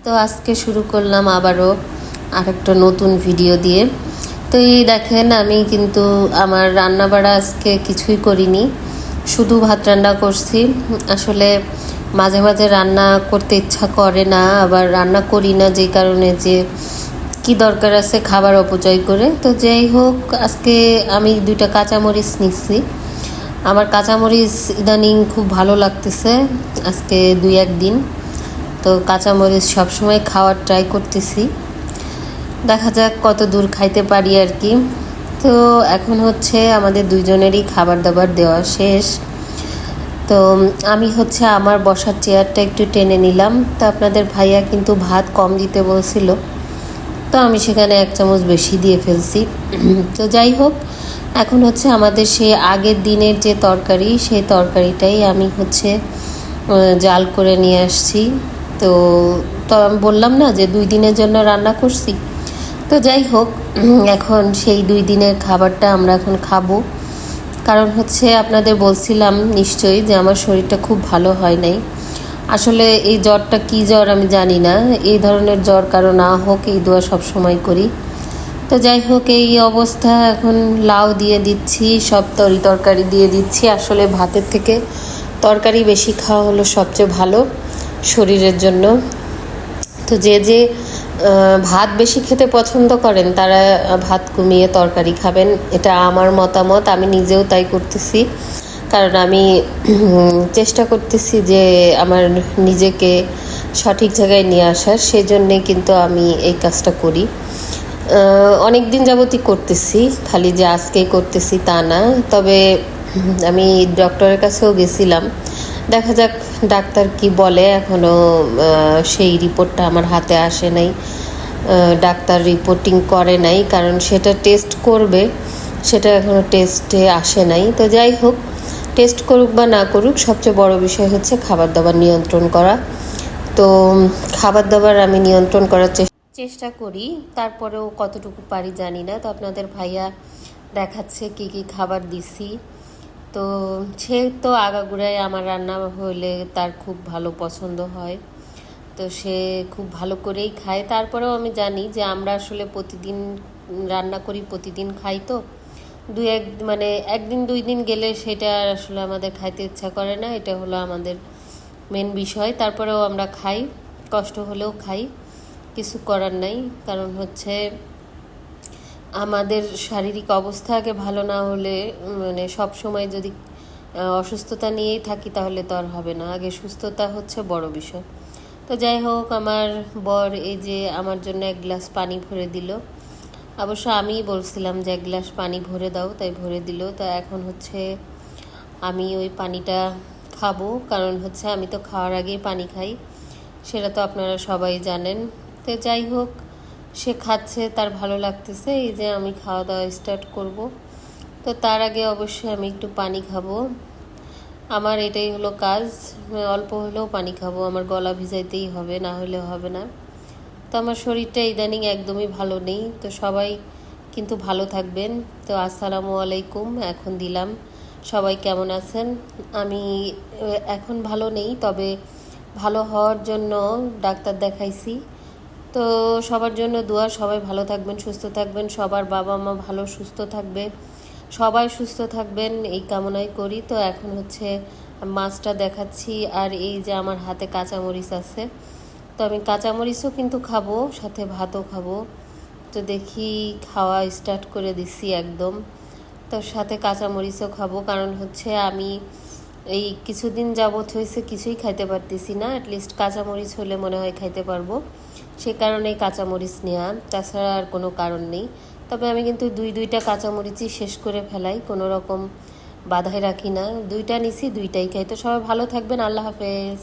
তো আজকে শুরু করলাম আবারও আরেকটা নতুন ভিডিও দিয়ে। তো এই দেখেন, আমি কিন্তু আমার রান্না বাড়া আজকে কিছুই করিনি, শুধু ভাত রান্না করছি। আসলে মাঝে মাঝে রান্না করতে ইচ্ছা করে না, আবার রান্না করি না যে কারণে যে কি দরকার আছে খাবার অপচয় করে। তো যাই হোক, আজকে আমি 2টা কাঁচামরিচ নিচ্ছি। আমার কাঁচামরিচ ইদানিং খুব ভালো লাগতেছে, আজকে 2-1 দিন। তো কাঁচামরিচ সবসময় খাওয়ার ট্রাই করতেছি, দেখা যাক কত দূর খাইতে পারি আর কি। তো এখন হচ্ছে আমাদের দুইজনেরই খাবার দাবার দেওয়া শেষ। তো আমি হচ্ছে আমার বসার চেয়ারটা একটু টেনে নিলাম। তো আপনাদের ভাইয়া কিন্তু ভাত কম দিতে বলছিল, তো আমি সেখানে 1 চামচ বেশি দিয়ে ফেলছি। তো যাই হোক, এখন হচ্ছে আমাদের সেই আগের দিনের যে তরকারি, সেই তরকারিটাই আমি হচ্ছে জাল করে নিয়ে আসছি। তো তো আমি বললাম না যে 2 দিনের জন্য রান্না করছি। তো যাই হোক, এখন সেই 2 দিনের খাবারটা আমরা এখন খাবো। কারণ হচ্ছে আপনাদের বলছিলাম নিশ্চয়ই যে আমার শরীরটা খুব ভালো হয় নাই। আসলে এই জ্বরটা কি জ্বর আমি জানি না, এই ধরনের জ্বর কারো না হোক এই দোয়া সব সময় করি। তো যাই হোক, এই অবস্থা। এখন লাউ দিয়ে দিচ্ছি, সব তরকারি দিয়ে দিচ্ছি। আসলে ভাতের থেকে তরকারি বেশি খাওয়া হলো সবচেয়ে ভালো শরীরের জন্য। তো যে ভাত বেশি খেতে পছন্দ করেন তারা ভাত কমিয়ে তরকারি খাবেন, এটা আমার মতামত। আমি নিজেও তাই করতেছি, কারণ আমি চেষ্টা করতেছি যে আমার নিজেকে সঠিক জায়গায় নিয়ে আসার, সেজন্যে কিন্তু আমি এই কাজটা করি। অনেক দিন যাবতই করতেছি, খালি যে আজকেই করতেছি তা না। তবে আমি ডক্টরের কাছেও গেছিলাম, দেখা যাক ডাক্তার কি বলে। এখনও সেই রিপোর্টটা আমার হাতে আসে নাই, ডাক্তার রিপোর্টিং করে নাই, কারণ সেটা টেস্ট করবে, সেটা এখনও টেস্টে আসে নাই। তো যাই হোক, টেস্ট করুক বা না করুক, সবচেয়ে বড় বিষয় হচ্ছে খাবার দাবার নিয়ন্ত্রণ করা। তো খাবার দাবার আমি নিয়ন্ত্রণ করার চেষ্টা করি, তারপরেও কতটুকু পারি জানি না। তো আপনাদের ভাইয়া দেখাচ্ছে কি কি খাবার দিছি। তো সে তো আগাগোড়ায় আমার রান্না হলে তার খুব ভালো পছন্দ হয়, তো সে খুব ভালো করেই খায়। তারপরেও আমি জানি যে আমরা আসলে প্রতিদিন রান্না করি, প্রতিদিন খাই। তো মানে 1 দিন 2 দিন গেলে সেটা আসলে আমাদের খাইতে ইচ্ছা করে না, এটা হলো আমাদের মেন বিষয়। তারপরেও আমরা খাই, কষ্ট হলেও খাই, কিছু করার নাই। কারণ হচ্ছে আমাদের শারীরিক অবস্থা আগে ভালো না হলে, মানে সব সময় যদি অসুস্থতা নিয়েই থাকি তাহলে তো আর হবে না, আগে সুস্থতা হচ্ছে বড় বিষয়। তো যাই হোক, আমার বর এই যে আমার জন্য 1 গ্লাস পানি ভরে দিল। অবশ্য আমিই বলছিলাম যে 1 গ্লাস পানি ভরে দাও, তাই ভরে দিল। তো এখন হচ্ছে আমি ওই পানিটা খাবো, কারণ হচ্ছে আমি তো খাওয়ার আগেই পানি খাই, সেটা তো আপনারা সবাই জানেন। তো যাই হোক, সে খাচ্ছে, তার ভালো লাগতেছে, এই যে আমি খাওয়া দাওয়া স্টার্ট করব। তো তার আগে অবশ্যই আমি একটু পানি খাবো, আমার এটাই হলো কাজ। অল্প হলেও পানি খাবো, আমার গলা ভিজাইতেই হবে, না হলে হবে না। তো আমার শরীরটা ইদানিং একদমই ভালো নেই। তো সবাই কিন্তু ভালো থাকবেন। তো আসসালামু আলাইকুম এখন দিলাম, সবাই কেমন আছেন? আমি এখন ভালো নেই, তবে ভালো হওয়ার জন্য ডাক্তার দেখাইছি। তো সবার জন্য দোয়া, সবাই ভালো থাকবেন, সুস্থ থাকবেন, সবার বাবা মা ভালো সুস্থ থাকবে, সবাই সুস্থ থাকবেন এই কামনাই করি। তো এখন হচ্ছে মাছটা দেখাচ্ছি, আর এই যে আমার হাতে কাঁচামরিচ আছে, তো আমি কাঁচামরিচও কিন্তু খাবো, সাথে ভাতও খাবো। তো দেখি খাওয়া স্টার্ট করে দিছি একদম। তো সাথে কাঁচামরিচও খাবো, কারণ হচ্ছে আমি এই কিছুদিন যাবৎ হয়েছে কিছুই খাইতে পারতেছি না, অ্যাটলিস্ট কাঁচামরিচ হলে মনে হয় খাইতে পারবো, সে কারণেই কাঁচামরিচ নেওয়া, তাছাড়া আর কোনো কারণ নেই। তবে আমি কিন্তু 2টা কাঁচামরিচই শেষ করে ফেলাই, কোনো রকম বাধাই রাখি না। 2টা নিছি, 2টাই খাই। তো সবাই ভালো থাকবেন, আল্লাহ হাফেজ।